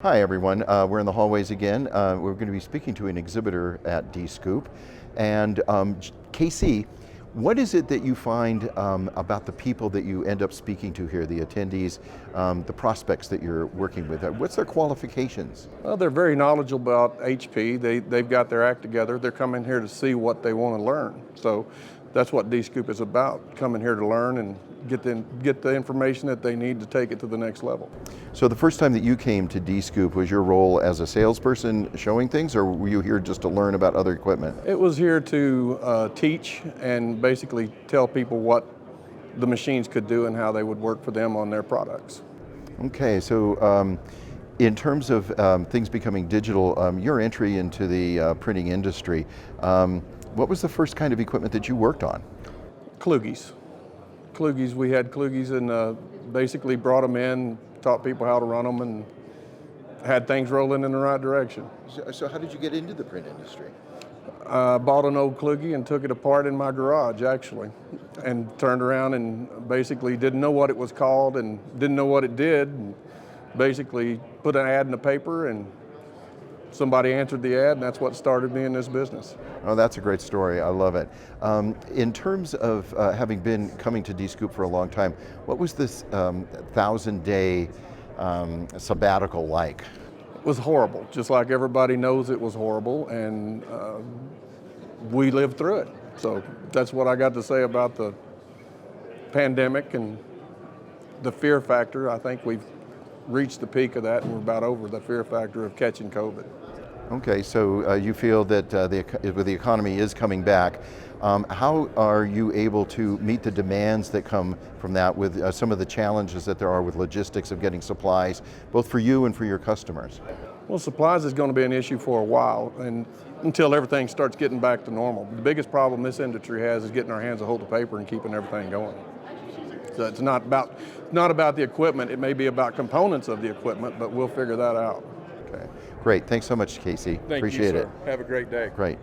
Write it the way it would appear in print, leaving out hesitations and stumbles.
Hi everyone, we're in the hallways again. We're going to be speaking to an exhibitor at Dscoop. And KC, what is it that you find about the people that you end up speaking to here, the attendees, the prospects that you're working with? What's their qualifications? Well, they're very knowledgeable about HP. They've got their act together. They're coming here to see what they want to learn. So that's what Dscoop is about, coming here to learn and get the information that they need to take it to the next level. So the first time that you came to Dscoop, was your role as a salesperson showing things, or were you here just to learn about other equipment? It was here to teach and basically tell people what the machines could do and how they would work for them on their products. Okay, so in terms of things becoming digital, your entry into the printing industry, what was the first kind of equipment that you worked on? Kluges. We had Kluges and basically brought them in, taught people how to run them, and had things rolling in the right direction. So how did you get into the print industry? I bought an old Kluge and took it apart in my garage, actually, and turned around and basically didn't know what it was called and didn't know what it did. And basically put an ad in the paper and somebody answered the ad, and that's what started me in this business. Oh, that's a great story. I love it. In terms of having been coming to Dscoop for a long time, what was this 1,000-day sabbatical like? It was horrible, just like everybody knows it was horrible, and we lived through it. So that's what I got to say about the pandemic and the fear factor. I think we've reached the peak of that, and we're about over the fear factor of catching COVID. Okay, so you feel that the economy is coming back. How are you able to meet the demands that come from that with some of the challenges that there are with logistics of getting supplies, both for you and for your customers? Well, supplies is going to be an issue for a while, and until everything starts getting back to normal. The biggest problem this industry has is getting our hands a hold of paper and keeping everything going. So it's not about the equipment. It may be about components of the equipment, but we'll figure that out. Okay, great. Thanks so much, Casey. Thank Appreciate you, it. sir. Have a great day. Great.